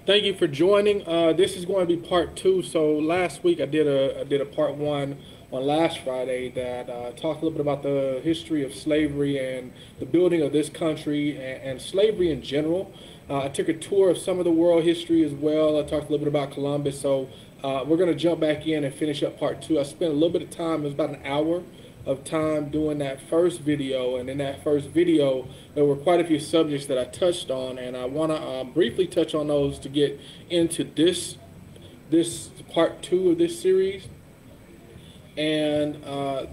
Thank you for joining. This is going to be part two. So last week I did a part one on last Friday that talked a little bit about the history of slavery and the building of this country and slavery in general. I took a tour of some of the world history as well. I talked a little bit about Columbus. So we're going to jump back in and finish up part two. I spent a little bit of time. It was about an hour of time doing that first video, and in that first video there were quite a few subjects that I touched on, and I want to briefly touch on those to get into this part two of this series, and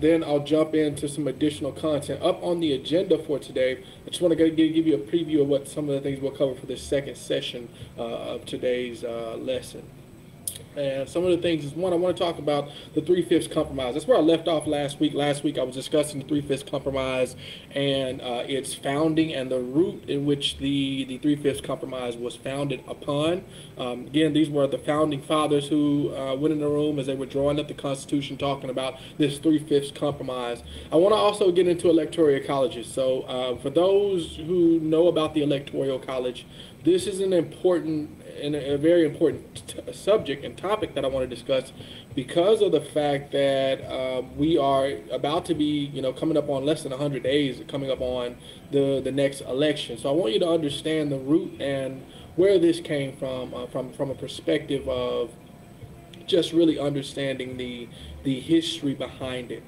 then I'll jump into some additional content up on the agenda for today. I just want to give you a preview of what some of the things we'll cover for this second session of today's lesson. And some of the things is, one, I want to talk about the Three-Fifths Compromise. That's where I left off last week. Last week I was discussing the Three-Fifths Compromise and its founding and the root in which the Three-Fifths Compromise was founded upon. Again, these were the founding fathers who went in the room as they were drawing up the Constitution, talking about this Three-Fifths Compromise. I want to also get into electoral colleges. So for those who know about the electoral college, this is an important and a very important subject and topic that I want to discuss, because of the fact that we are about to be, coming up on less than 100 days, coming up on the next election. So I want you to understand the root and where this came from a perspective of just really understanding the history behind it.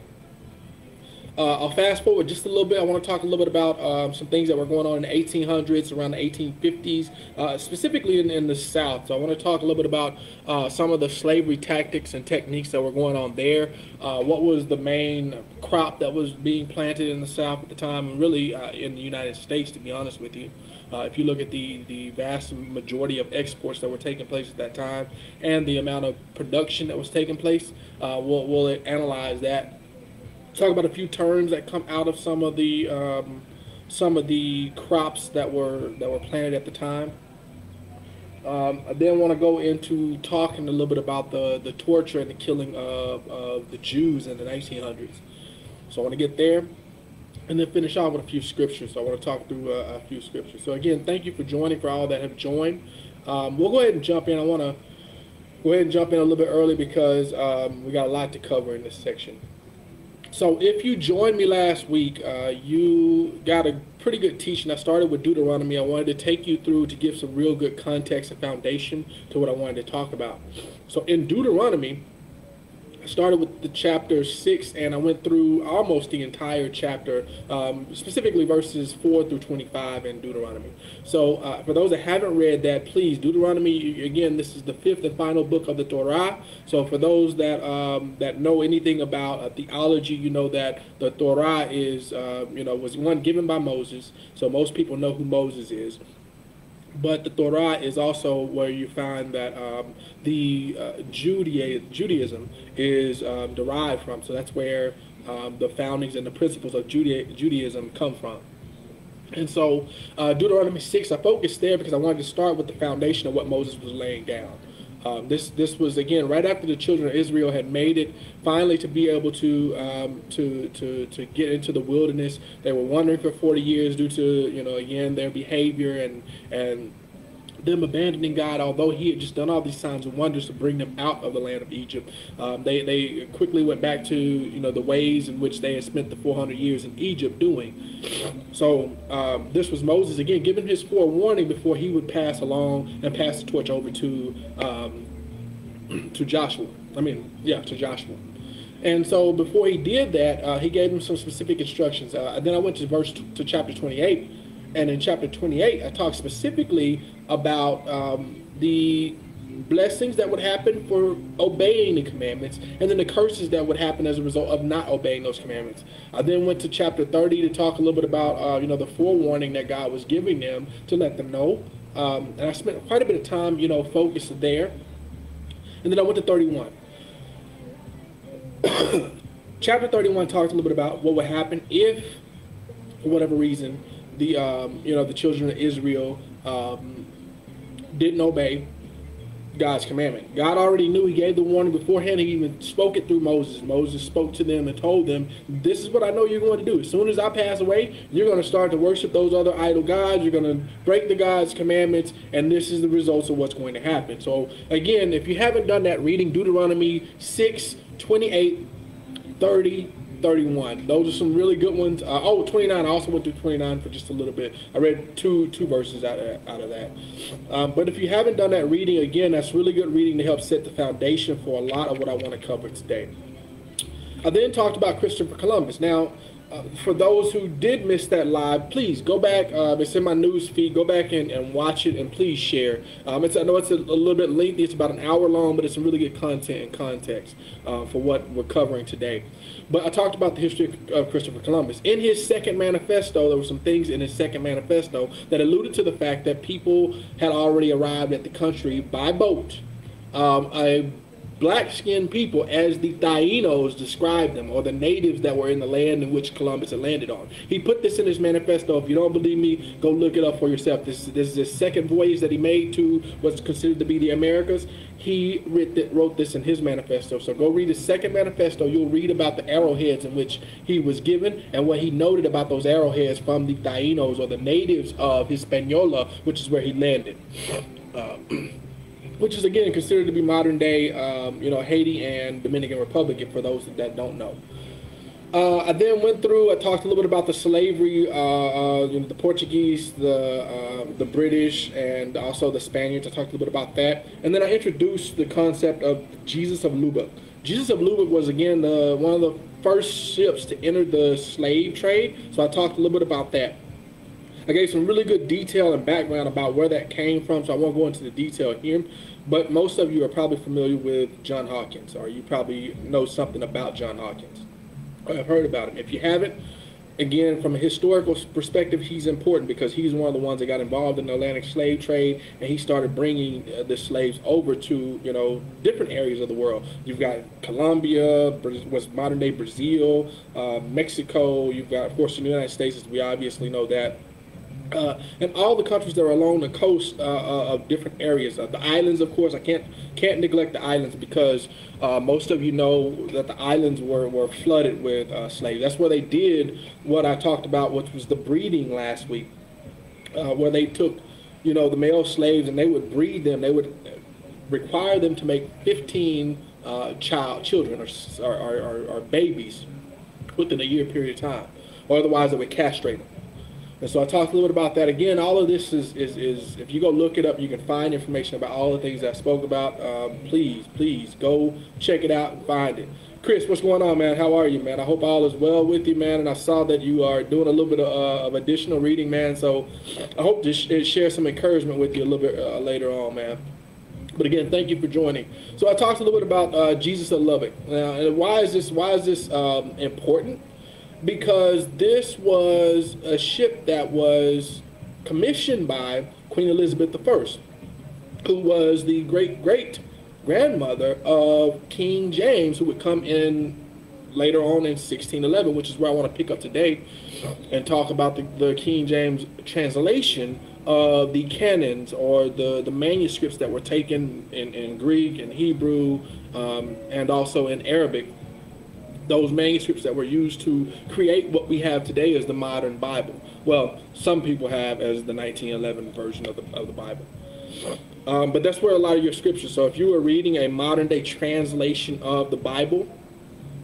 I'll fast forward just a little bit. I want to talk a little bit about some things that were going on in the 1800s, around the 1850s, specifically in the South. So I want to talk a little bit about some of the slavery tactics and techniques that were going on there. What was the main crop that was being planted in the South at the time, and really in the United States, to be honest with you. If you look at the vast majority of exports that were taking place at that time and the amount of production that was taking place, we'll analyze that. Talk about a few terms that come out of some of the crops that were planted at the time. I then want to go into talking a little bit about the torture and the killing of the Jews in the 1900s. So I want to get there and then finish off with a few scriptures. So I want to talk through a few scriptures. So again, thank you for joining, for all that have joined. We'll go ahead and jump in. I want to go ahead and jump in a little bit early because we got a lot to cover in this section. So if you joined me last week, you got a pretty good teaching. I started with Deuteronomy. I wanted to take you through to give some real good context and foundation to what I wanted to talk about. So in Deuteronomy, I started with the chapter 6, and I went through almost the entire chapter, specifically verses 4 through 25 in Deuteronomy. So for those that haven't read that, please, Deuteronomy, again, this is the fifth and final book of the Torah. So for those that that know anything about theology, you know that the Torah is, was one given by Moses. So most people know who Moses is. But the Torah is also where you find that Judaism is derived from. So that's where the foundings and the principles of Judaism come from. And so Deuteronomy 6, I focused there because I wanted to start with the foundation of what Moses was laying down. This was, again, right after the children of Israel had made it finally to be able to get into the wilderness. They were wandering for 40 years due to, again, their behavior and them abandoning God, although he had just done all these signs and wonders to bring them out of the land of Egypt. They quickly went back to the ways in which they had spent the 400 years in Egypt doing. So this was Moses again giving his forewarning before he would pass along and pass the torch over to Joshua. To Joshua. And so before he did that, he gave him some specific instructions. Then I went to chapter 28. And in chapter 28, I talked specifically about the blessings that would happen for obeying the commandments, and then the curses that would happen as a result of not obeying those commandments. I then went to chapter 30 to talk a little bit about the forewarning that God was giving them to let them know. And I spent quite a bit of time, focused there. And then I went to 31. Chapter 31 talked a little bit about what would happen if, for whatever reason, the children of Israel didn't obey God's commandment. God already knew. He gave the warning beforehand. He even spoke it through Moses. Moses spoke to them and told them, this is what I know you're going to do. As soon as I pass away, you're going to start to worship those other idol gods. You're going to break the God's commandments, and this is the results of what's going to happen. So again, if you haven't done that reading, Deuteronomy 6, 28, 30, 31. Those are some really good ones. 29. I also went through 29 for just a little bit. I read two verses out of that. But if you haven't done that reading, again, that's really good reading to help set the foundation for a lot of what I want to cover today. I then talked about Christopher Columbus. Now, for those who did miss that live, please go back. It's in my news feed. Go back and watch it, and please share. I know it's a little bit lengthy. It's about an hour long, but it's some really good content and context for what we're covering today. But I talked about the history of Christopher Columbus. In his second manifesto, there were some things in his second manifesto that alluded to the fact that people had already arrived at the country by boat. Black-skinned people, as the Tainos described them, or the natives that were in the land in which Columbus had landed on. He put this in his manifesto. If you don't believe me, go look it up for yourself. This is his second voyage that he made to what's considered to be the Americas. He wrote this in his manifesto. So go read his second manifesto. You'll read about the arrowheads in which he was given and what he noted about those arrowheads from the Tainos, or the natives of Hispaniola, which is where he landed. Which is, again, considered to be modern-day, Haiti and Dominican Republic, for those that don't know. I then went through, I talked a little bit about the slavery, the Portuguese, the British, and also the Spaniards. I talked a little bit about that. And then I introduced the concept of Jesus of Lubbock. Jesus of Lubbock was, again, one of the first ships to enter the slave trade. So I talked a little bit about that. I gave some really good detail and background about where that came from, so I won't go into the detail here. But most of you are probably familiar with John Hawkins, or you probably know something about John Hawkins, or have heard about him. If you haven't, again, from a historical perspective, he's important because he's one of the ones that got involved in the Atlantic slave trade, and he started bringing the slaves over to, different areas of the world. You've got Colombia, what's modern-day Brazil, Mexico. You've got, of course, the United States, as we obviously know that. And all the countries that are along the coast of different areas. The islands, of course, I can't neglect the islands because most of you know that the islands were flooded with slaves. That's where they did what I talked about, which was the breeding last week, where they took, the male slaves and they would breed them. They would require them to make 15 children or babies within a year period of time, or otherwise they would castrate them. And so I talked a little bit about that. Again, all of this is if you go look it up, you can find information about all the things I spoke about. Please go check it out and find it. Chris, what's going on, man? How are you, man? I hope all is well with you, man. And I saw that you are doing a little bit of additional reading, man. So I hope to share some encouragement with you a little bit later on, man. But again, thank you for joining. So I talked a little bit about Jesus of Lubbock. Now, and why is this important? Because this was a ship that was commissioned by Queen Elizabeth I, who was the great-great-grandmother of King James, who would come in later on in 1611, which is where I want to pick up today and talk about the King James translation of the canons, or the manuscripts that were taken in Greek and Hebrew and also in Arabic. Those manuscripts that were used to create what we have today as the modern Bible. Well, some people have as the 1911 version of the Bible. But that's where a lot of your scriptures. So if you were reading a modern day translation of the Bible,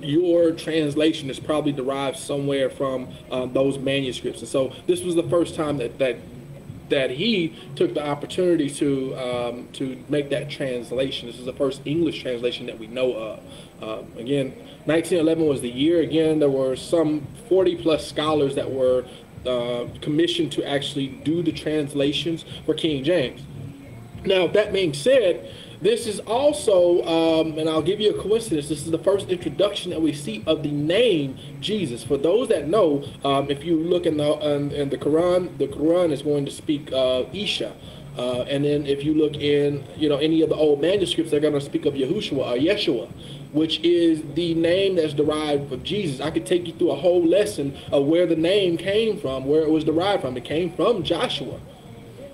your translation is probably derived somewhere from those manuscripts. And so this was the first time that he took the opportunity to make that translation. This is the first English translation that we know of. Again, 1911 was the year. Again, there were some 40-plus scholars that were commissioned to actually do the translations for King James. Now, that being said, this is also, and I'll give you a coincidence, this is the first introduction that we see of the name Jesus. For those that know, if you look in the Quran is going to speak Isha. And then if you look in, any of the old manuscripts, they're going to speak of Yahushua or Yeshua, which is the name that's derived from Jesus. I could take you through a whole lesson of where the name came from, where it was derived from. It came from Joshua.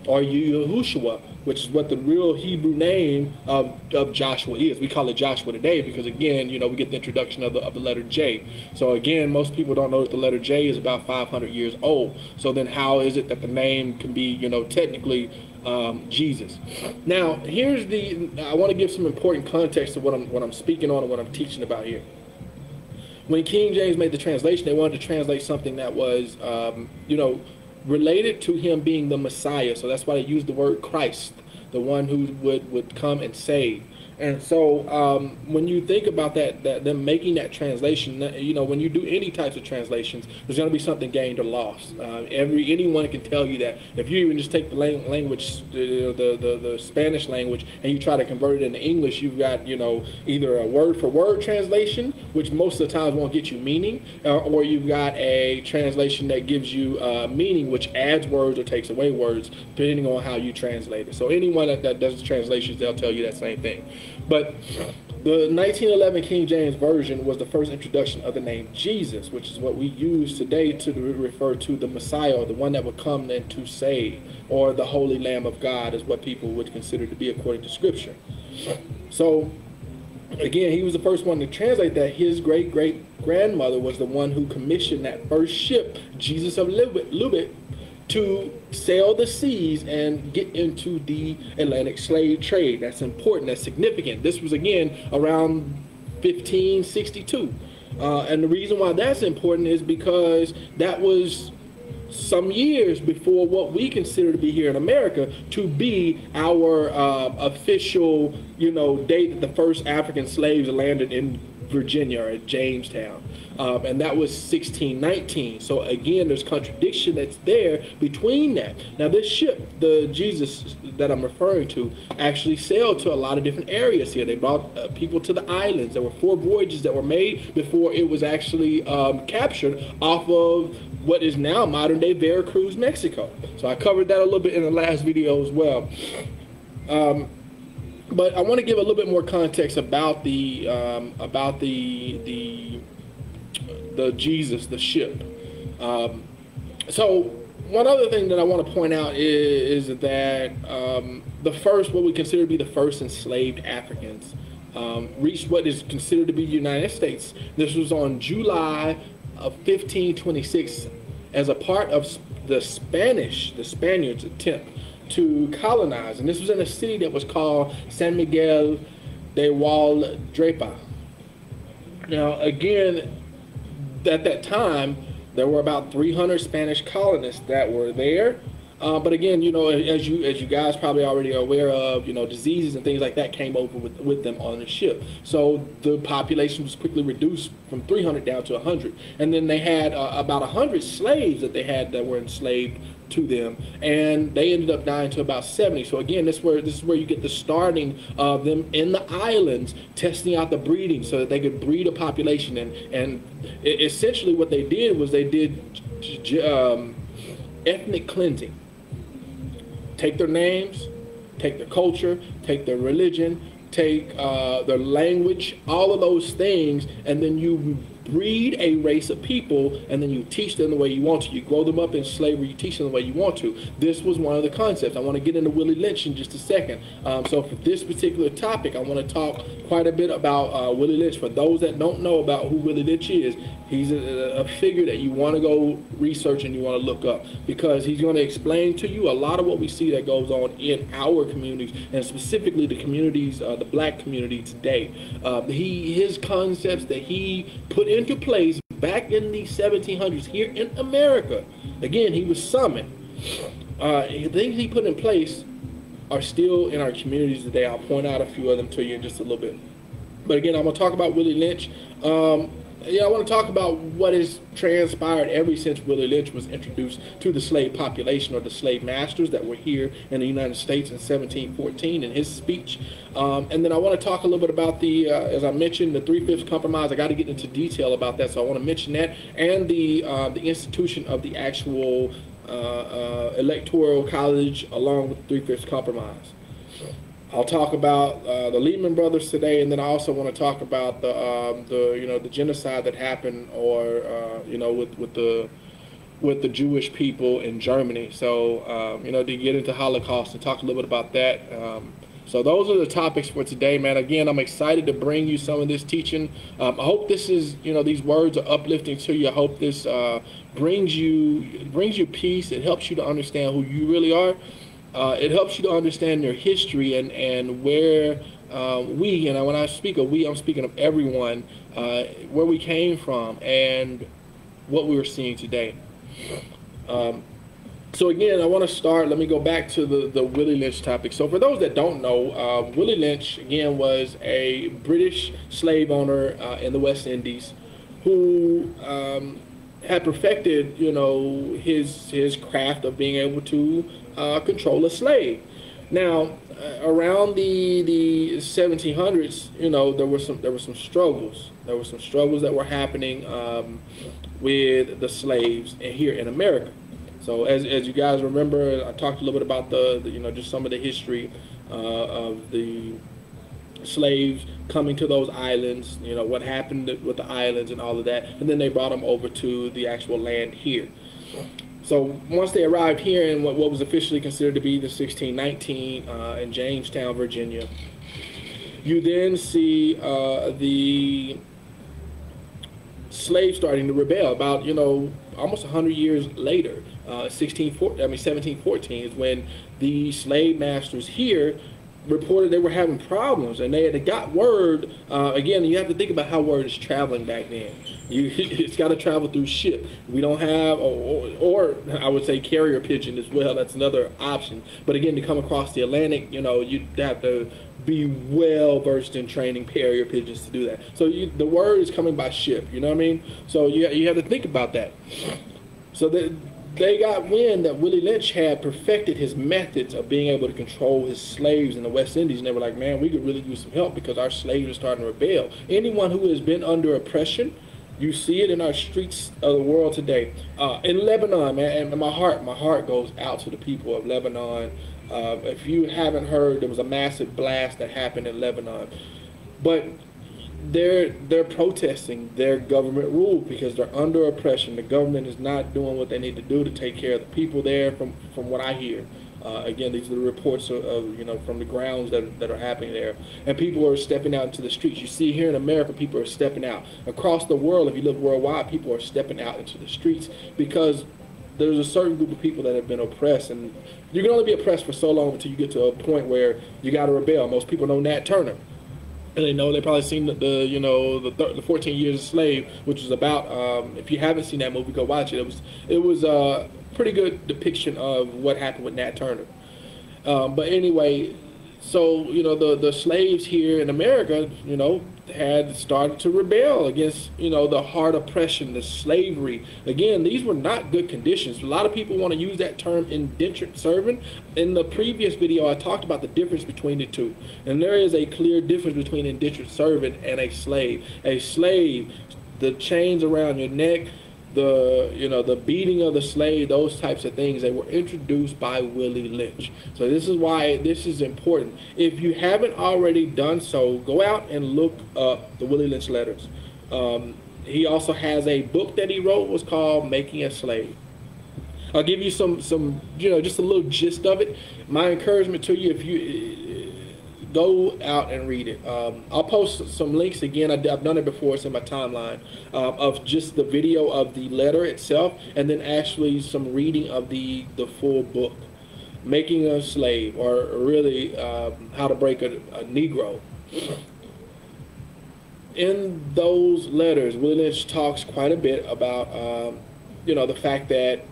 or Yahushua, which is what the real Hebrew name of Joshua is. We call it Joshua today because, again, we get the introduction of the letter J. So again, most people don't know that the letter J is about 500 years old. So then how is it that the name can be, technically Jesus? Now, I want to give some important context to what I'm speaking on and what I'm teaching about here. When King James made the translation, they wanted to translate something that was, related to him being the Messiah. So that's why they used the word Christ, the one who would come and save. And so when you think about them making that translation, when you do any types of translations, there's going to be something gained or lost. Anyone can tell you that. If you even just take the language, the Spanish language, and you try to convert it into English, you've got, either a word-for-word translation, which most of the times won't get you meaning, or you've got a translation that gives you meaning, which adds words or takes away words, depending on how you translate it. So anyone that does translations, they'll tell you that same thing. But the 1911 King James Version was the first introduction of the name Jesus, which is what we use today to refer to the Messiah, or the one that would come and to save, or the Holy Lamb of God is what people would consider to be according to Scripture. So, again, he was the first one to translate that. His great-great-grandmother was the one who commissioned that first ship, Jesus of Lubeck, to sail the seas and get into the Atlantic slave trade. That's important. That's significant. This was, again, around 1562. And the reason why that's important is because that was some years before what we consider to be here in America to be our official, date that the first African slaves landed in Virginia or at Jamestown. And that was 1619. So again, there's contradiction that's there between that. Now this ship, the Jesus that I'm referring to, actually sailed to a lot of different areas here. They brought people to the islands. There were 4 voyages that were made before it was actually captured off of what is now modern day Veracruz, Mexico. So I covered that a little bit in the last video as well. But I want to give a little bit more context about the Jesus, the ship. So one other thing that I want to point out is that the first, what we consider to be the first enslaved Africans, reached what is considered to be the United States. This was on July of 1526 as a part of the Spaniards' attempt to colonize. And this was in a city that was called San Miguel de Guadalajara. Now, again, at that time, there were about 300 Spanish colonists that were there. But again, as you guys probably already are aware of, diseases and things like that came over with them on the ship. So the population was quickly reduced from 300 down to 100. And then they had about 100 slaves that they had that were enslaved to them, and they ended up dying to about 70. So again, this is where you get the starting of them in the islands testing out the breeding so that they could breed a population. And essentially what they did was they did ethnic cleansing. Take their names, take their culture, take their religion, take their language, all of those things, and then you breed a race of people, and then you teach them the way you want to. You grow them up in slavery, you teach them the way you want to. This was one of the concepts. I want to get into Willie Lynch in just a second. So for this particular topic, I want to talk quite a bit about Willie Lynch. For those that don't know about who Willie Lynch is, he's a figure that you want to go research and you want to look up, because he's going to explain to you a lot of what we see that goes on in our communities, and specifically the communities, the black community today. His concepts that he put into place back in the 1700s here in America. Again, he was summoned. The things he put in place are still in our communities today. I'll point out a few of them to you in just a little bit. But again, I'm going to talk about Willie Lynch. I want to talk about what has transpired ever since Willie Lynch was introduced to the slave population, or the slave masters that were here in the United States in 1714 in his speech. And then I want to talk a little bit about as I mentioned, the 3/5 compromise. I got to get into detail about that, so I want to mention that, and the institution of the actual electoral college along with the 3/5 compromise. I'll talk about the Lehman Brothers today, and then I also want to talk about the genocide that happened, or with with the Jewish people in Germany. So, you know, to get into Holocaust and talk a little bit about that. So those are the topics for today, man. Again, I'm excited to bring you some of this teaching. I hope this is, you know, these words are uplifting to you. I hope this brings you peace. It helps you to understand who you really are. It helps you to understand your history and where we, and when I speak of we, I'm speaking of everyone, where we came from and what we were seeing today. So again, I want to start, let me go back to the Willie Lynch topic. So for those that don't know, Willie Lynch, again, was a British slave owner in the West Indies who had perfected, you know, his craft of being able to control a slave. Now, around the 1700s, you know, there were some struggles. There were some struggles that were happening with the slaves here in America. So as you guys remember, I talked a little bit about the you know, just some of the history of the slaves coming to those islands, you know, what happened with the islands and all of that, and then they brought them over to the actual land here. So once they arrived here in what was officially considered to be the 1619 in Jamestown, Virginia, you then see the slaves starting to rebel. About, you know, almost 100 years later, 1714 is when the slave masters here reported they were having problems, and they had got word. Again, you have to think about how word is traveling back then. It's got to travel through ship. We don't have, or I would say carrier pigeon as well. That's another option. But again, to come across the Atlantic, you know, you'd have to be well versed in training carrier pigeons to do that. So the word is coming by ship. You know what I mean? So you have to think about that. So they got wind that Willie Lynch had perfected his methods of being able to control his slaves in the West Indies, and they were like, man, we could really use some help because our slaves are starting to rebel. Anyone who has been under oppression, you see it in our streets of the world today. In Lebanon, man, and my heart goes out to the people of Lebanon. If you haven't heard, there was a massive blast that happened in Lebanon. But they're protesting their government rule because they're under oppression. The government is not doing what they need to do to take care of the people there. From what I hear, again, these are the reports of you know, from the grounds that are happening there, and people are stepping out into the streets. You see here in America, people are stepping out across the world. If you look worldwide, people are stepping out into the streets because there's a certain group of people that have been oppressed, and you can only be oppressed for so long until you get to a point where you got to rebel. Most people know Nat Turner. And they probably seen the 14 Years a Slave, which is about, if you haven't seen that movie, go watch it. It was a pretty good depiction of what happened with Nat Turner. But anyway, so, you know, the slaves here in America, you know, had started to rebel against, you know, the hard oppression, the slavery. Again, these were not good conditions. A lot of people want to use that term indentured servant. In the previous video, I talked about the difference between the two. And there is a clear difference between indentured servant and a slave. A slave, the chains around your neck, the beating of the slave, those types of things, they were introduced by Willie Lynch. So this is why this is important. If you haven't already done so, go out and look up the Willie Lynch letters. He also has a book that he wrote, was called Making a Slave. I'll give you some just a little gist of it. My encouragement to you, if you go out and read it. I'll post some links again. I've done it before. It's in my timeline of just the video of the letter itself, and then actually some reading of the full book, Making a Slave, or really How to Break a Negro. In those letters, Willie Lynch talks quite a bit about the fact that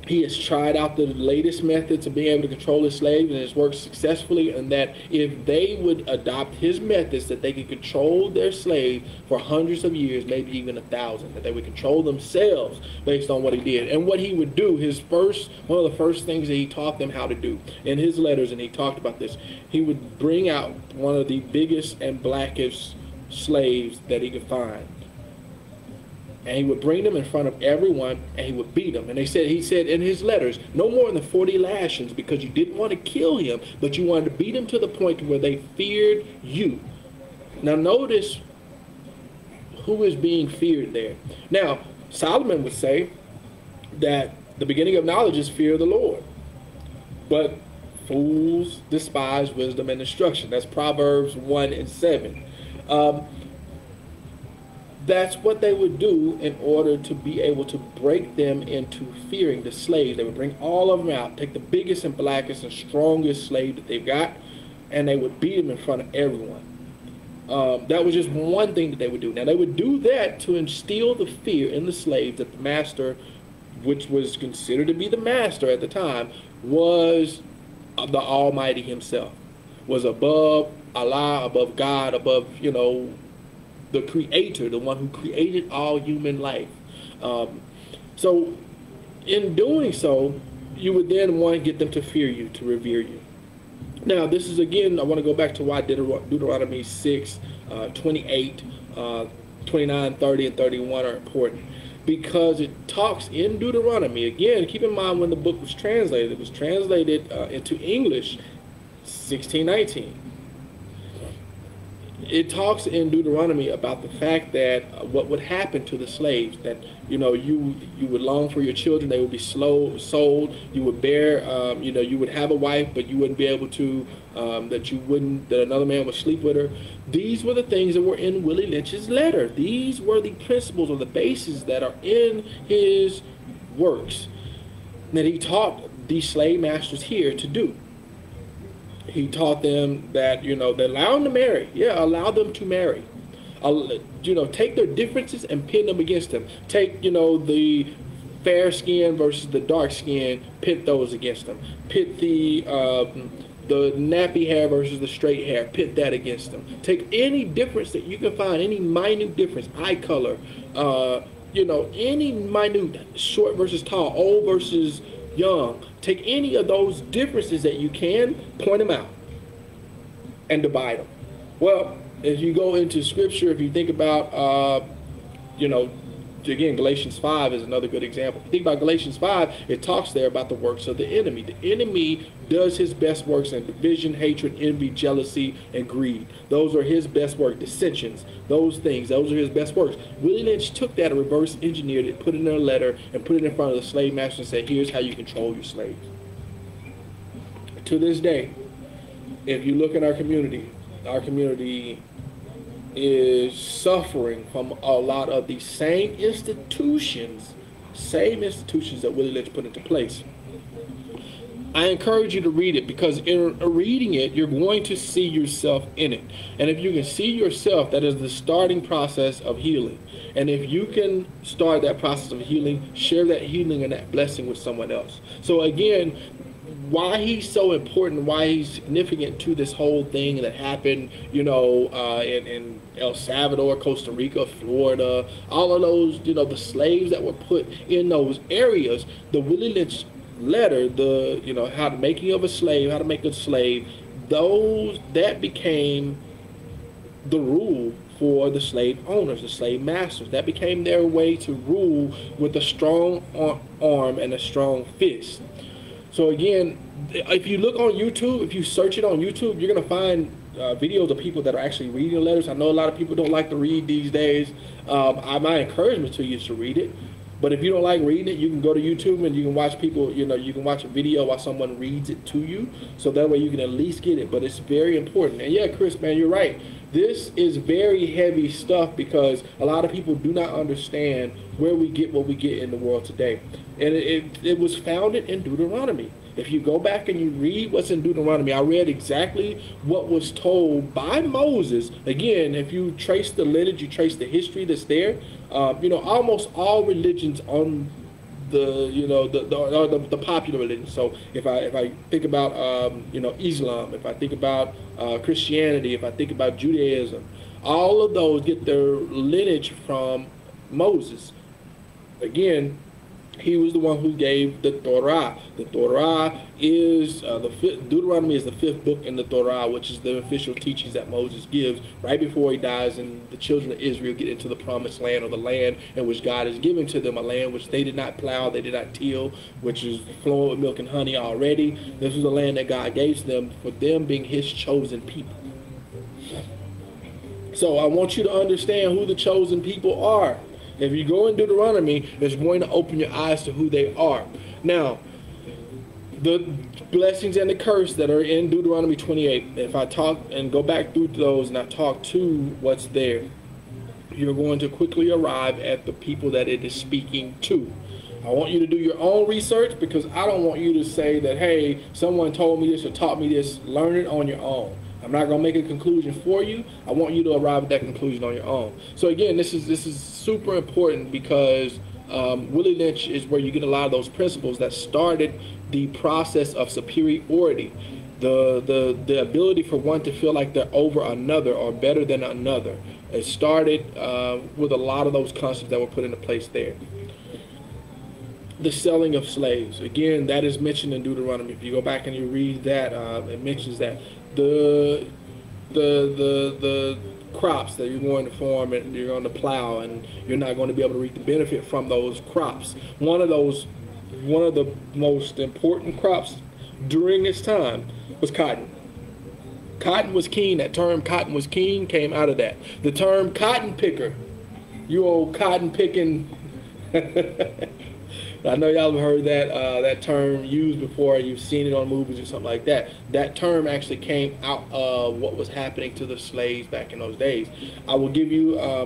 he has tried out the latest methods of being able to control his slaves, and it's worked successfully, and that if they would adopt his methods, that they could control their slave for hundreds of years, maybe even 1,000, that they would control themselves based on what he did. And what he would do, one of the first things that he taught them how to do in his letters, and he talked about this, he would bring out one of the biggest and blackest slaves that he could find. And he would bring them in front of everyone, and he would beat them. And he said in his letters, no more than 40 lashings, because you didn't want to kill him, but you wanted to beat him to the point where they feared you. Now notice who is being feared there. Now, Solomon would say that the beginning of knowledge is fear of the Lord. But fools despise wisdom and instruction. That's Proverbs 1 and 7. That's what they would do in order to be able to break them into fearing the slaves. They would bring all of them out, take the biggest and blackest and strongest slave that they've got, and they would beat them in front of everyone. That was just one thing that they would do. Now, they would do that to instill the fear in the slaves that the master, which was considered to be the master at the time, was the Almighty himself, was above Allah, above God, above, the creator, the one who created all human life. So in doing so, you would then want to get them to fear you, to revere you. Now, this is, again, I want to go back to why Deuteronomy 6, 28, 29, 30, and 31 are important. Because it talks in Deuteronomy, again, keep in mind when the book was translated. It was translated into English 1619. It talks in Deuteronomy about the fact that what would happen to the slaves, that you would long for your children, they would be sold, you would bear, you would have a wife, but you wouldn't be able to, that another man would sleep with her. These were the things that were in Willie Lynch's letter. These were the principles or the bases that are in his works that he taught these slave masters here to do. He taught them that, they allow them to marry. Yeah, allow them to marry. Take their differences and pin them against them. Take, the fair skin versus the dark skin, pit those against them. Pit the nappy hair versus the straight hair, pit that against them. Take any difference that you can find, any minute difference, eye color, any minute, short versus tall, old versus young. Take any of those differences that you can, point them out, and divide them. Well, if you go into Scripture, if you think about, again, Galatians 5 is another good example. If you think about Galatians 5, it talks there about the works of the enemy. The enemy does his best works in division, hatred, envy, jealousy, and greed. Those are his best work. Dissensions, those are his best works. Willie Lynch took that and reverse engineered it, put it in a letter, and put it in front of the slave master and said, here's how you control your slaves. To this day, if you look at our community is suffering from a lot of the same institutions that Willie Lynch put into place. I encourage you to read it, because in reading it, you're going to see yourself in it. And if you can see yourself, that is the starting process of healing. And if you can start that process of healing, share that healing and that blessing with someone else. So again, why he's so important, why he's significant to this whole thing that happened, in El Salvador, Costa Rica, Florida, all of those, the slaves that were put in those areas, the Willie Lynch letter, how the making of a slave, how to make a slave, that became the rule for the slave owners, the slave masters. That became their way to rule with a strong arm and a strong fist. So again, if you look on YouTube, if you search it on YouTube, you're going to find videos of people that are actually reading letters. I know a lot of people don't like to read these days. My encouragement to you is to read it. But if you don't like reading it, you can go to YouTube and you can watch people, you can watch a video while someone reads it to you. So that way you can at least get it. But it's very important. And yeah, Chris, man, you're right. This is very heavy stuff, because a lot of people do not understand where we get what we get in the world today. And it was founded in Deuteronomy. If you go back and you read what's in Deuteronomy, I read exactly what was told by Moses. Again, if you trace the lineage, you trace the history that's there, almost all religions on the popular religion. So if I think about Islam, if I think about Christianity, if I think about Judaism, all of those get their lineage from Moses. Again, he was the one who gave the Torah. The Torah is Deuteronomy is the 5th book in the Torah, which is the official teachings that Moses gives right before he dies, and the children of Israel get into the promised land, or the land in which God has given to them, a land which they did not plow, they did not till, which is flowing with milk and honey already. This was the land that God gave to them for them being his chosen people. So I want you to understand who the chosen people are. If you go in Deuteronomy, it's going to open your eyes to who they are. Now, the blessings and the curse that are in Deuteronomy 28, if I talk and go back through those and I talk to what's there, you're going to quickly arrive at the people that it is speaking to. I want you to do your own research, because I don't want you to say that, hey, someone told me this or taught me this. Learn it on your own. I'm not going to make a conclusion for you. I want you to arrive at that conclusion on your own. So again, this is super important, because Willie Lynch is where you get a lot of those principles that started the process of superiority, the ability for one to feel like they're over another or better than another. It started with a lot of those concepts that were put into place there. The selling of slaves, again, that is mentioned in Deuteronomy. If you go back and you read that, it mentions that the crops that you're going to farm and you're going to plow, and you're not going to be able to reap the benefit from those crops. One of the most important crops during this time was cotton. Cotton was king. That term cotton was king came out of that. The term cotton picker, you old cotton picking. I know y'all have heard that term used before. You've seen it on movies or something like that. That term actually came out of what was happening to the slaves back in those days. I will give you a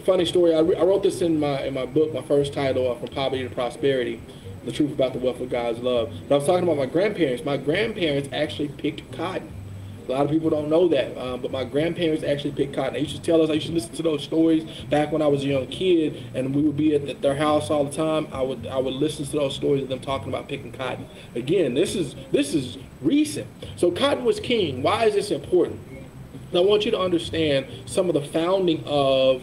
funny story. I wrote this in my book, my first title, From Poverty to Prosperity, The Truth About the Wealth of God's Love. But I was talking about my grandparents. My grandparents actually picked cotton. A lot of people don't know that, but my grandparents actually picked cotton. They used to tell us, I used to listen to those stories back when I was a young kid, and we would be at their house all the time. I would listen to those stories of them talking about picking cotton. Again, this is recent. So cotton was king. Why is this important? I want you to understand some of the founding of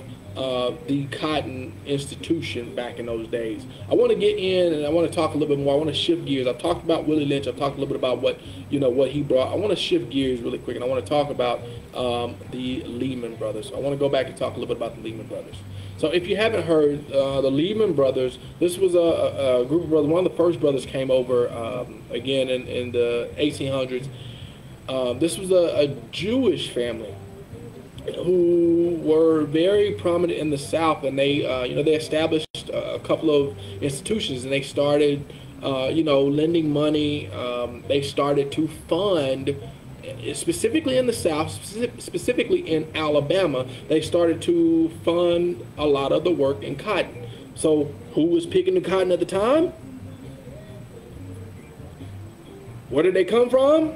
the cotton institution back in those days. I want to get in and I want to talk a little bit more. I want to shift gears. I've talked about Willie Lynch. I've talked a little bit about what he brought. I want to shift gears really quick, and I want to talk about the Lehman Brothers. I want to go back and talk a little bit about the Lehman Brothers. So if you haven't heard, the Lehman Brothers, this was a group of brothers. One of the first brothers came over again in the 1800s. This was a Jewish family who were very prominent in the South, and they established a couple of institutions, and they started lending money. They started to fund, specifically in the South, specifically in Alabama, they started to fund a lot of the work in cotton. So who was picking the cotton at the time? Where did they come from?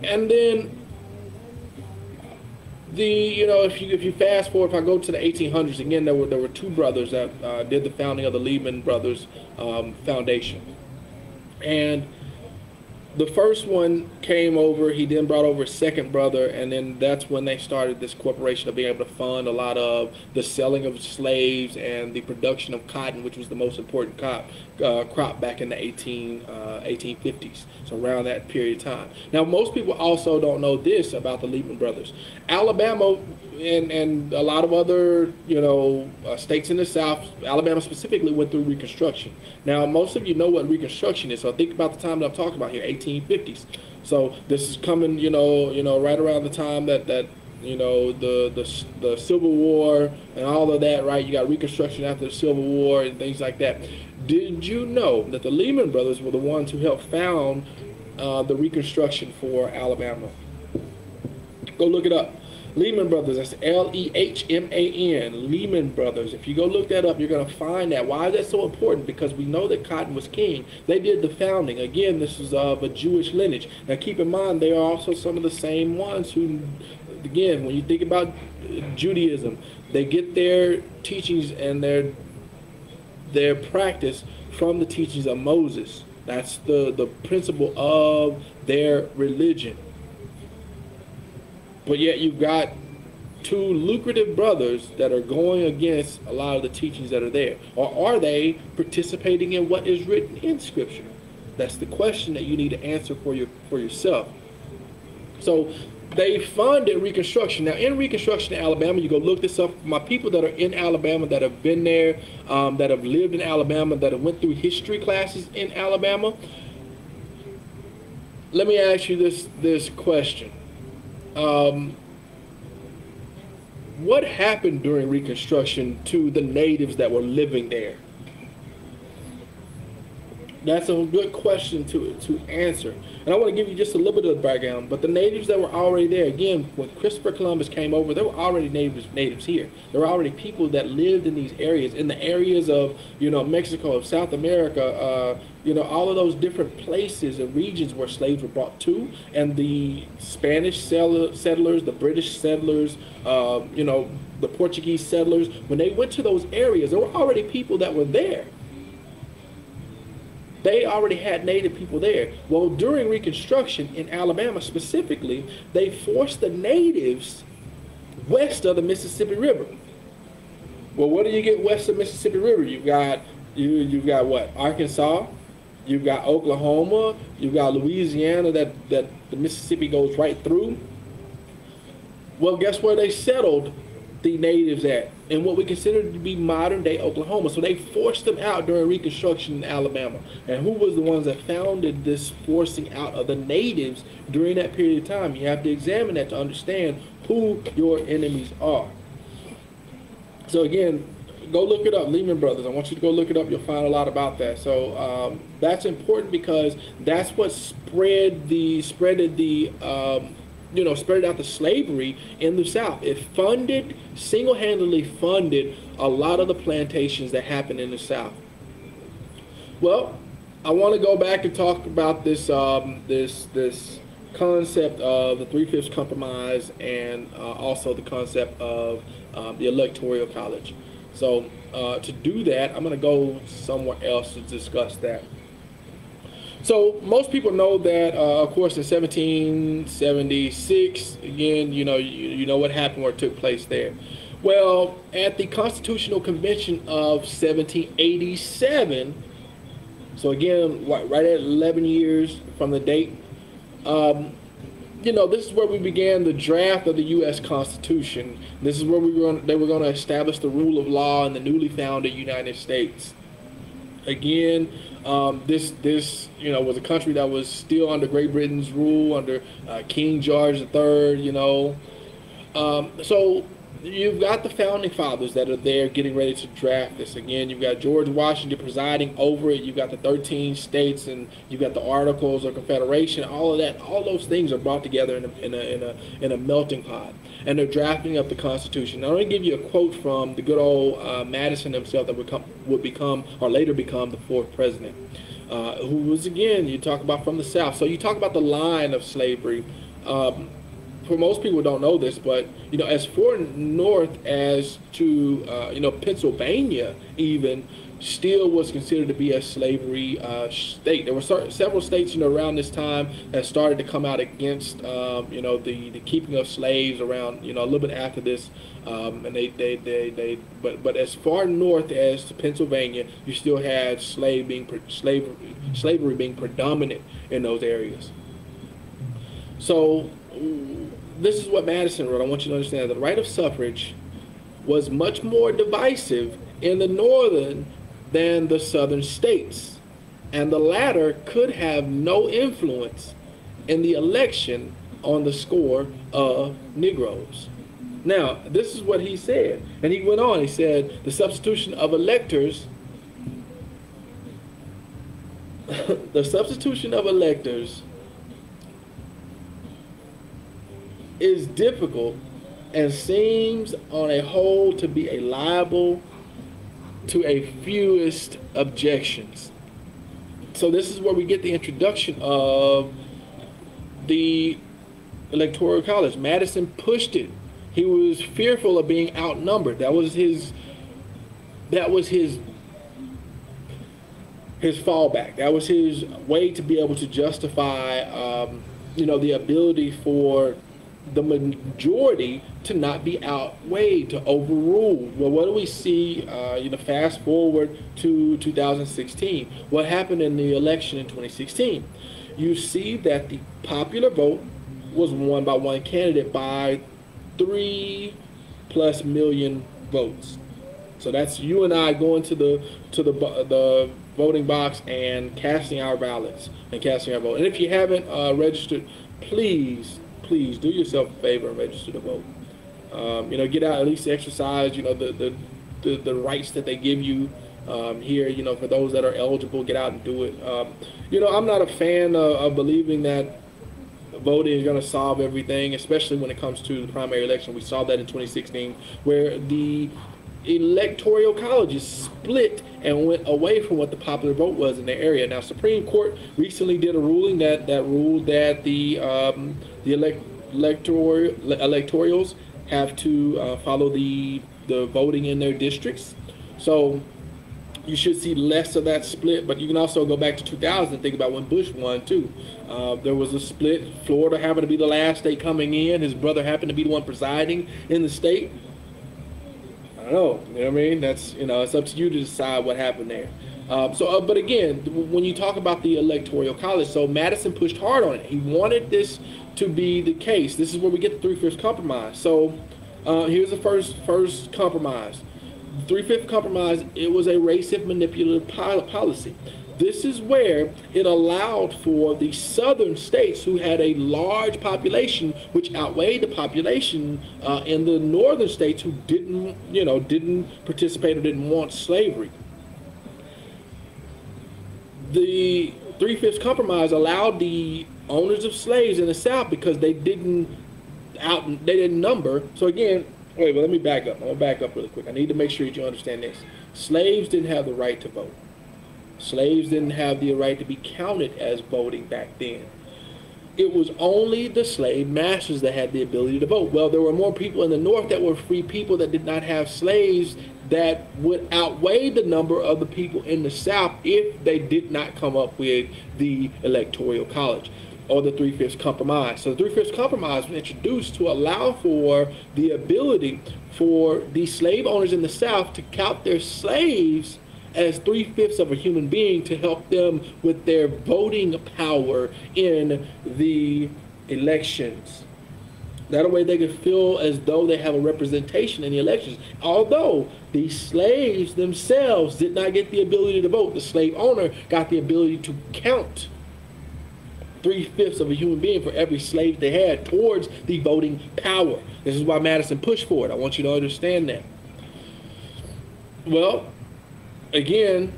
And then if you fast forward, if I go to the 1800s again, there were two brothers that did the founding of the Lehman Brothers Foundation, and the first one came over. He then brought over a second brother, and then that's when they started this corporation of being able to fund a lot of the selling of slaves and the production of cotton, which was the most important crop back in the 1850s. So around that period of time. Now, most people also don't know this about the Lehman Brothers. Alabama and a lot of other states in the South, Alabama specifically, went through Reconstruction. Now, most of you know what Reconstruction is. So think about the time that I'm talking about here, 1850s. So this is coming, right around the time that the Civil War and all of that, right? You got Reconstruction after the Civil War and things like that. Did you know that the Lehman Brothers were the ones who helped found the Reconstruction for Alabama? Go look it up. Lehman Brothers, that's Lehman, Lehman Brothers. If you go look that up, you're going to find that. Why is that so important? Because we know that cotton was king. They did the founding. Again, this is of a Jewish lineage. Now keep in mind, they are also some of the same ones who, again, when you think about Judaism, they get their teachings and their practice from the teachings of Moses. That's the principle of their religion. But yet you've got two lucrative brothers that are going against a lot of the teachings that are there. Or are they participating in what is written in Scripture? That's the question that you need to answer for yourself. So they funded Reconstruction. Now, in Reconstruction in Alabama, you go look this up. My people that are in Alabama, that have been there, that have lived in Alabama, that have went through history classes in Alabama, let me ask you this question. what happened during Reconstruction to the natives that were living there? That's a good question to answer. And I want to give you just a little bit of the background. But the natives that were already there, again, when Christopher Columbus came over, there were already natives here. There were already people that lived in these areas, in the areas of, Mexico, of South America, all of those different places and regions where slaves were brought to. And the Spanish settlers, the British settlers, the Portuguese settlers, when they went to those areas, there were already people that were there. They already had native people there. Well, during Reconstruction in Alabama specifically, they forced the natives west of the Mississippi River. Well, what do you get west of the Mississippi River? You've got what? Arkansas. You've got Oklahoma. You've got Louisiana that the Mississippi goes right through. Well, guess where they settled the natives at? In what we consider to be modern-day Oklahoma. So they forced them out during Reconstruction in Alabama. And who was the ones that founded this forcing out of the natives during that period of time? You have to examine that to understand who your enemies are. So again, go look it up, Lehman Brothers. I want you to go look it up. You'll find a lot about that. So that's important because that's what spread out the slavery in the South. It single-handedly funded a lot of the plantations that happened in the South. Well, I want to go back and talk about this concept of the Three-Fifths Compromise and also the concept of the Electoral College. So to do that, I'm going to go somewhere else to discuss that. So most people know that, of course, in 1776, again, you know what happened, what took place there. Well, at the Constitutional Convention of 1787, so again, right at 11 years from the date, this is where we began the draft of the U.S. Constitution. This is where they were going to establish the rule of law in the newly founded United States. Again, this was a country that was still under Great Britain's rule, under King George III, So you've got the founding fathers that are there getting ready to draft this. Again, you've got George Washington presiding over it. You've got the 13 states, and you've got the Articles of Confederation. All of that, all those things are brought together in a melting pot, and they're drafting up the Constitution. Now, I'm going to give you a quote from the good old Madison himself, that would become or later become the fourth president, who was, again, you talk about from the South. So you talk about the line of slavery. For most people don't know this, but as far north as to Pennsylvania, even still was considered to be a slavery state. There were several states around this time that started to come out against the keeping of slaves around a little bit after this, and but as far north as to Pennsylvania, you still had slavery being predominant in those areas. So this is what Madison wrote. I want you to understand that the right of suffrage was much more divisive in the northern than the southern states, and the latter could have no influence in the election on the score of Negroes. Now, this is what he said, and he went on. He said the substitution of electors is difficult and seems on a whole to be liable to a fewest objections. So this is where we get the introduction of the Electoral College. Madison pushed it. He was fearful of being outnumbered. That was his fallback. That was his way to be able to justify the ability for the majority to not be outweighed, to overrule. Well, what do we see, fast forward to 2016? What happened in the election in 2016? You see that the popular vote was won by one candidate by 3+ million votes. So that's you and I going to the voting box and casting our ballots and casting our vote. And if you haven't registered, please do yourself a favor and register to vote. Get out, at least exercise, the rights that they give you here, for those that are eligible, get out and do it. I'm not a fan of believing that voting is going to solve everything, especially when it comes to the primary election. We saw that in 2016, where the electoral colleges split and went away from what the popular vote was in the area. Now, Supreme Court recently did a ruling that ruled that the electorals have to follow the voting in their districts. So you should see less of that split, but you can also go back to 2000 and think about when Bush won too. There was a split. Florida happened to be the last state coming in. His brother happened to be the one presiding in the state. I don't know. You know what I mean? That's, it's up to you to decide what happened there. But again, when you talk about the electoral college, so Madison pushed hard on it. He wanted this to be the case. This is where we get the 3/5 compromise. So here's the first compromise. The 3/5 compromise, it was a racist manipulative policy. This is where it allowed for the southern states who had a large population, which outweighed the population in the northern states who didn't participate or didn't want slavery. The 3/5 compromise allowed the owners of slaves in the South, because they didn't number. So again, wait, but let me back up. I'm gonna back up really quick. I need to make sure that you understand this. Slaves didn't have the right to vote. Slaves didn't have the right to be counted as voting back then. It was only the slave masters that had the ability to vote. Well, there were more people in the North that were free people that did not have slaves that would outweigh the number of the people in the South if they did not come up with the electoral college or the 3/5 compromise. So the 3/5 compromise was introduced to allow for the ability for the slave owners in the South to count their slaves as 3/5 of a human being to help them with their voting power in the elections. That way they could feel as though they have a representation in the elections. Although the slaves themselves did not get the ability to vote, the slave owner got the ability to count 3/5 of a human being for every slave they had towards the voting power. This is why Madison pushed for it. I want you to understand that. Well, again,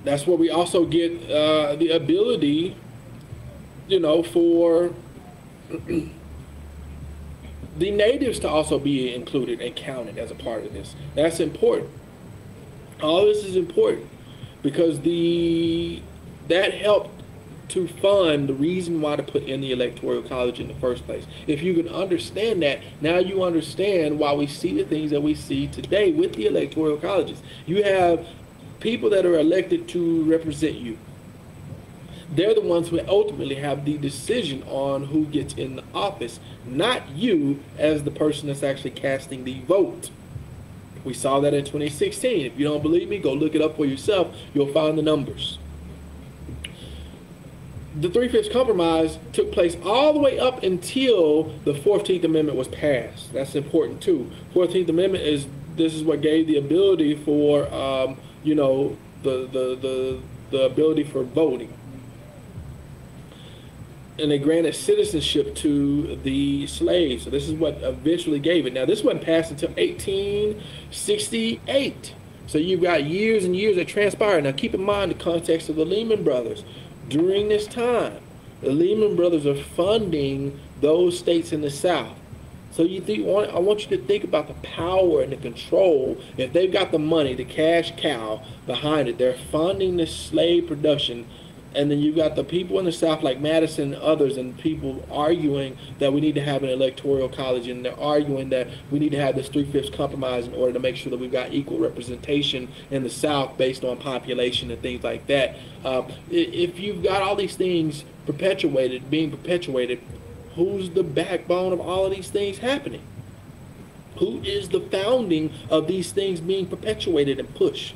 that's where we also get the ability, for the natives to also be included and counted as a part of this. That's important. All this is important because that helped to fund the reason why to put in the electoral college in the first place. If you can understand that, now you understand why we see the things that we see today with the electoral colleges. You have people that are elected to represent you. They're the ones who ultimately have the decision on who gets in the office, not you as the person that's actually casting the vote. We saw that in 2016. If you don't believe me, go look it up for yourself. You'll find the numbers. The 3/5 compromise took place all the way up until the 14th Amendment was passed. That's important too. 14th Amendment this is what gave the ability for the ability for voting. And they granted citizenship to the slaves. So this is what eventually gave it. Now this wasn't passed until 1868. So you've got years and years that transpired. Now keep in mind the context of the Lehman Brothers. During this time, the Lehman Brothers are funding those states in the South. So I want you to think about the power and the control. If they've got the money, the cash cow behind it, they're funding this slave production. And then you've got the people in the South like Madison and others and people arguing that we need to have an electoral college, and they're arguing that we need to have this 3/5 compromise in order to make sure that we've got equal representation in the South based on population and things like that. If you've got all these things being perpetuated, who's the backbone of all of these things happening? Who is the founding of these things being perpetuated and pushed?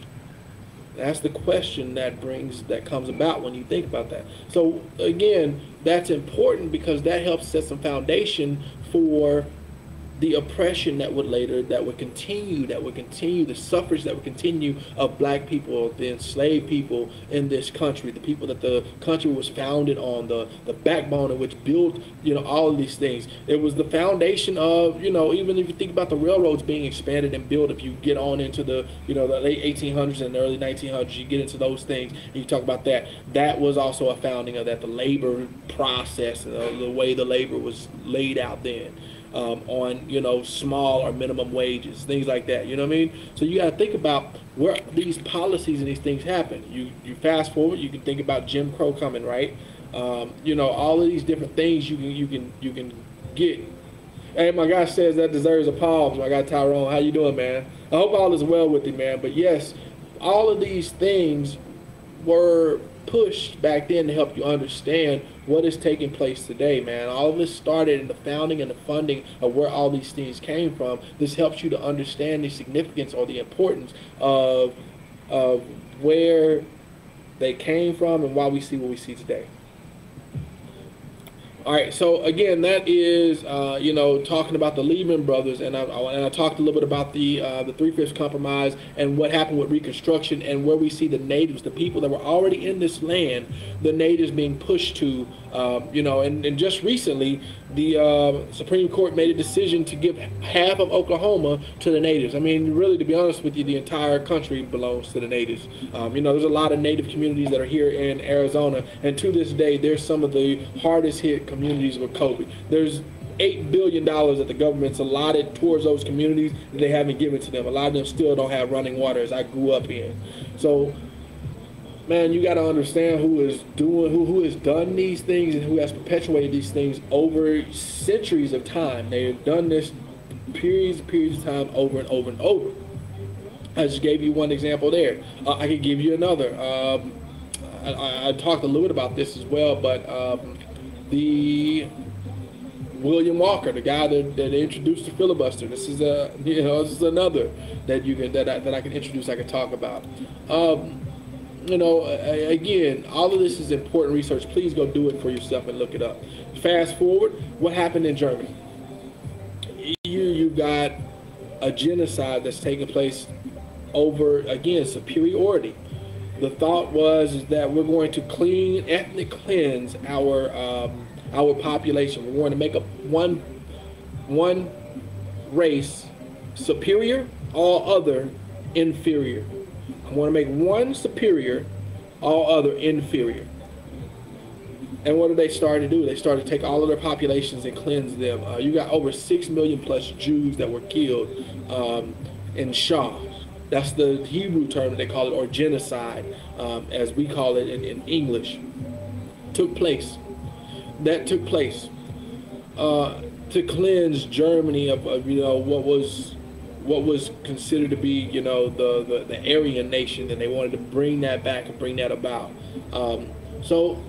That's the question that comes about when you think about that. So again, that's important because that helps set some foundation for the oppression that would continue, the suffrage that would continue of black people, the enslaved people in this country, the people that the country was founded on, the backbone in which built, all of these things. It was the foundation of, even if you think about the railroads being expanded and built, if you get on into the, the late 1800s and the early 1900s, you get into those things, and you talk about that. That was also a founding of that, the labor process, the way the labor was laid out then. On small or minimum wages, things like that. You know what I mean? So you got to think about where these policies and these things happen. You fast forward, you can think about Jim Crow coming, right? All of these different things you can get. Hey, my guy says that deserves a pause. My guy Tyrone, how you doing, man? I hope all is well with you, man. But yes, all of these things were pushed back then to help you understand what is taking place today, man. All of this started in the founding and the funding of where all these things came from. This helps you to understand the significance or the importance of where they came from and why we see what we see today. All right, so again, that is talking about the Lehman Brothers, and I talked a little bit about the 3/5 compromise and what happened with Reconstruction, and where we see the natives, the people that were already in this land, the natives being pushed to, and just recently the Supreme Court made a decision to give half of Oklahoma to the natives. I mean, really, to be honest with you, the entire country belongs to the natives. There's a lot of native communities that are here in Arizona, and to this day, they're some of the hardest hit communities with COVID. There's $8 billion that the government's allotted towards those communities that they haven't given to them. A lot of them still don't have running water, as I grew up in. So, man, you got to understand who has done these things and who has perpetuated these things over centuries of time. They've done this periods of time over and over and over. I just gave you one example there. I could give you another. I talked a little bit about this as well, but the William Walker, the guy that introduced the filibuster. This is this is another that I can introduce. I can talk about. Again, all of this is important research. Please go do it for yourself and look it up. Fast forward, what happened in Germany? You've got a genocide that's taking place over, again, superiority. The thought was that we're going to ethnic cleanse our population. We're going to make one race superior, all other inferior. I want to make one superior, all other inferior. And what did they start to do? They started to take all of their populations and cleanse them. You got over 6 million plus Jews that were killed in Shah. That's the Hebrew term that they call it, or genocide, as we call it in English. That took place to cleanse Germany of what was considered to be, the Aryan nation, and they wanted to bring that back and bring that about. So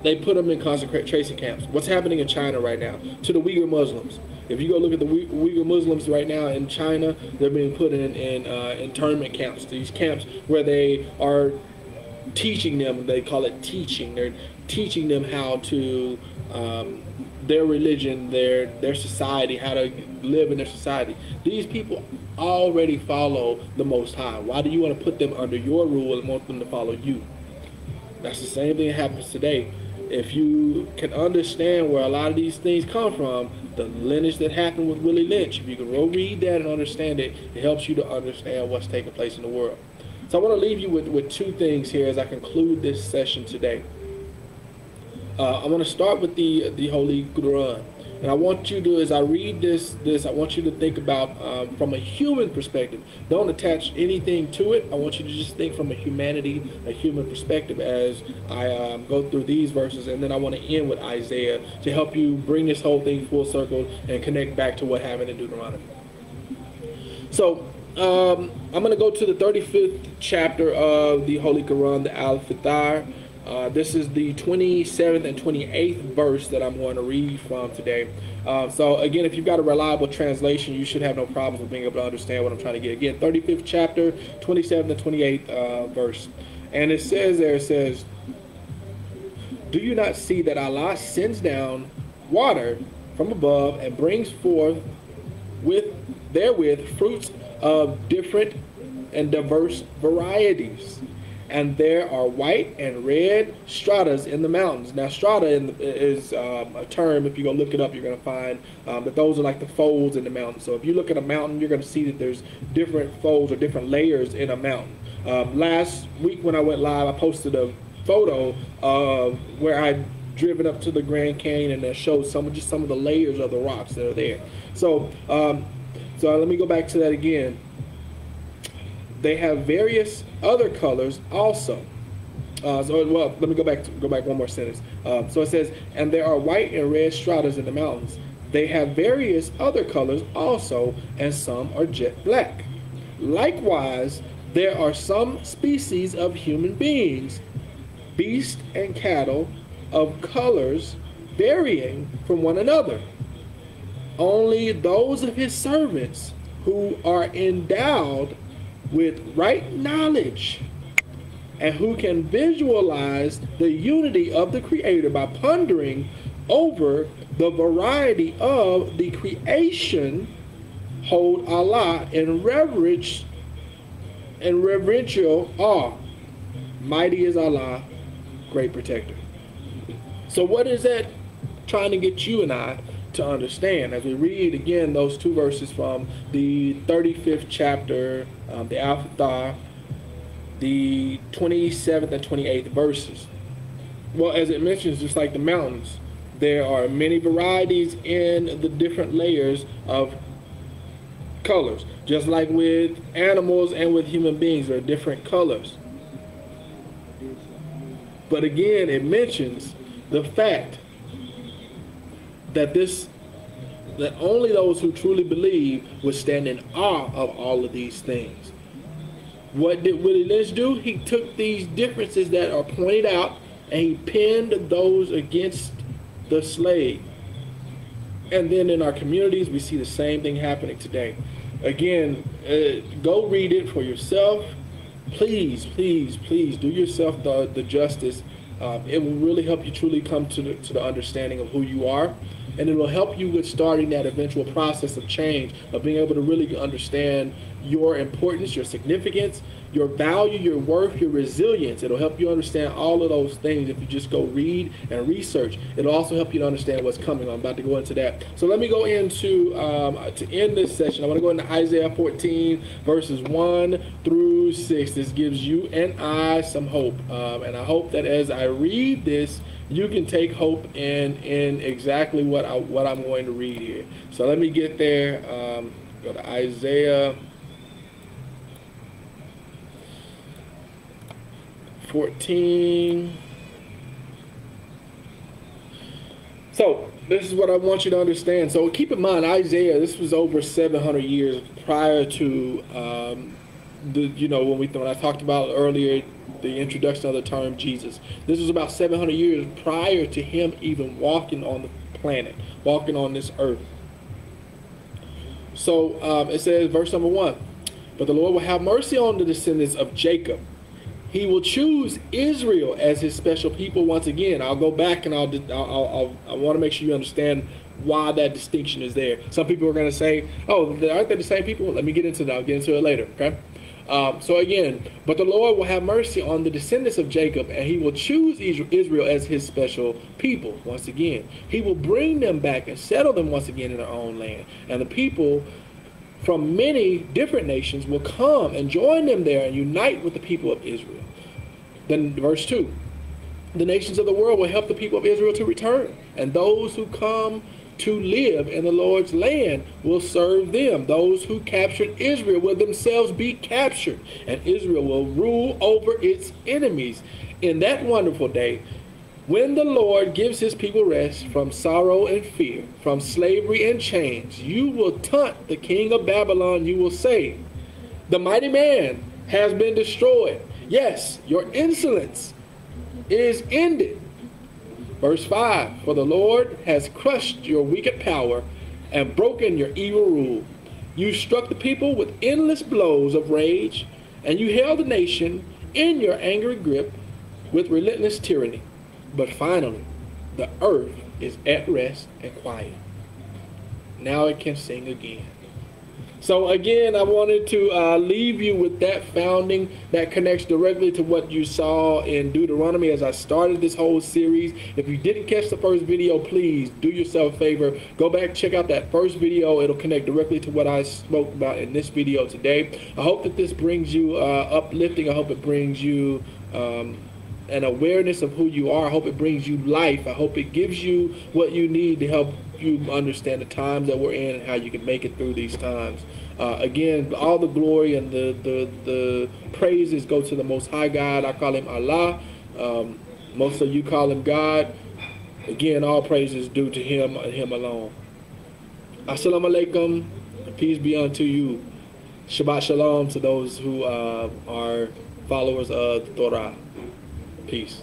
they put them in concentration camps. What's happening in China right now to the Uyghur Muslims? If you go look at the Uyghur Muslims right now in China, they're being put in internment camps. These camps where they are teaching them, they call it teaching. They're teaching them how to their religion, their society, how to live in their society. These people already follow the Most High. Why do you want to put them under your rule and want them to follow you? That's the same thing that happens today. If you can understand where a lot of these things come from, the lineage that happened with Willie Lynch, if you can go read that and understand it, it helps you to understand what's taking place in the world. So I want to leave you with two things here as I conclude this session today. I want to start with the Holy Quran. And I want you to, as I read this, I want you to think about from a human perspective. Don't attach anything to it. I want you to just think from a human perspective as I go through these verses. And then I want to end with Isaiah to help you bring this whole thing full circle and connect back to what happened in Deuteronomy. So I'm going to go to the 35th chapter of the Holy Quran, the Al-Fatir. This is the 27th and 28th verse that I'm going to read from today. So again, if you've got a reliable translation, you should have no problems with being able to understand what I'm trying to get. Again, 35th chapter, 27th and 28th verse. And it says, do you not see that Allah sends down water from above, and brings forth with therewith fruits of different and diverse varieties. And there are white and red stratas in the mountains. Now, strata is a term. If you go look it up, you're going to find that those are like the folds in the mountain. So if you look at a mountain, you're going to see that there's different folds or different layers in a mountain. Last week when I went live, I posted a photo of where I'd driven up to the Grand Canyon, and that showed some of the layers of the rocks that are there. So, so let me go back to that again. They have various other colors also. Well, let me go back one more sentence. So it says, and there are white and red stratas in the mountains. They have various other colors also, and some are jet black. Likewise, there are some species of human beings, beasts and cattle, of colors varying from one another. Only those of his servants who are endowed with right knowledge and who can visualize the unity of the Creator by pondering over the variety of the creation hold Allah in reverential awe. Mighty is Allah, great protector. So what is that trying to get you and I to understand as we read again those two verses from the 35th chapter, the Al-Fatir, the 27th and 28th verses? Well, as it mentions, just like the mountains, there are many varieties in the different layers of colors. Just like with animals and with human beings, there are different colors. But again, it mentions the fact that that only those who truly believe would stand in awe of all of these things. What did Willie Lynch do? He took these differences that are pointed out and he pinned those against the slave. And then in our communities, we see the same thing happening today. Again, go read it for yourself. Please, please, please do yourself the justice. It will really help you truly come to the understanding of who you are. And it will help you with starting that eventual process of change, of being able to really understand your importance, your significance, your value, your worth, your resilience. It'll help you understand all of those things if you just go read and research. It'll also help you to understand what's coming. I'm about to go into that. So let me go into, to end this session, I want to go into Isaiah 14, verses 1 through 6. This gives you and I some hope. And I hope that as I read this, you can take hope in exactly what I'm going to read here. So let me get there. Go to Isaiah 14. So this is what I want you to understand. So keep in mind, Isaiah, this was over 700 years prior to when I talked about earlier the introduction of the term Jesus. This was about 700 years prior to him even walking on the planet, walking on this earth. So it says, verse number 1, but the Lord will have mercy on the descendants of Jacob. He will choose Israel as his special people once again. I'll go back and I want to make sure you understand why that distinction is there. Some people are going to say, oh, aren't they the same people? Let me get into that. I'll get into it later, okay? So again, but the Lord will have mercy on the descendants of Jacob, and he will choose Israel as his special people once again. He will bring them back and settle them once again in their own land. And the people from many different nations will come and join them there and unite with the people of Israel. Then verse 2, the nations of the world will help the people of Israel to return, and those who come to live in the Lord's land will serve them. Those who captured Israel will themselves be captured, and Israel will rule over its enemies. In that wonderful day, when the Lord gives his people rest from sorrow and fear, from slavery and chains, you will taunt the king of Babylon. You will say, the mighty man has been destroyed. Yes, your insolence is ended. Verse 5, for the Lord has crushed your wicked power and broken your evil rule. You struck the people with endless blows of rage, and you held the nation in your angry grip with relentless tyranny. But finally, the earth is at rest and quiet. Now it can sing again. So again, I wanted to leave you with that founding that connects directly to what you saw in Deuteronomy as I started this whole series. If you didn't catch the first video, please do yourself a favor. Go back, check out that first video. It'll connect directly to what I spoke about in this video today. I hope that this brings you uplifting. I hope it brings you an awareness of who you are. I hope it brings you life. I hope it gives you what you need to help you understand the times that we're in and how you can make it through these times. Again, all the glory and the praises go to the Most High God. I call him Allah. Most of you call him God. Again, all praises due to him and him alone. Assalamu alaikum, and peace be unto you. Shabbat shalom to those who are followers of the Torah. Peace.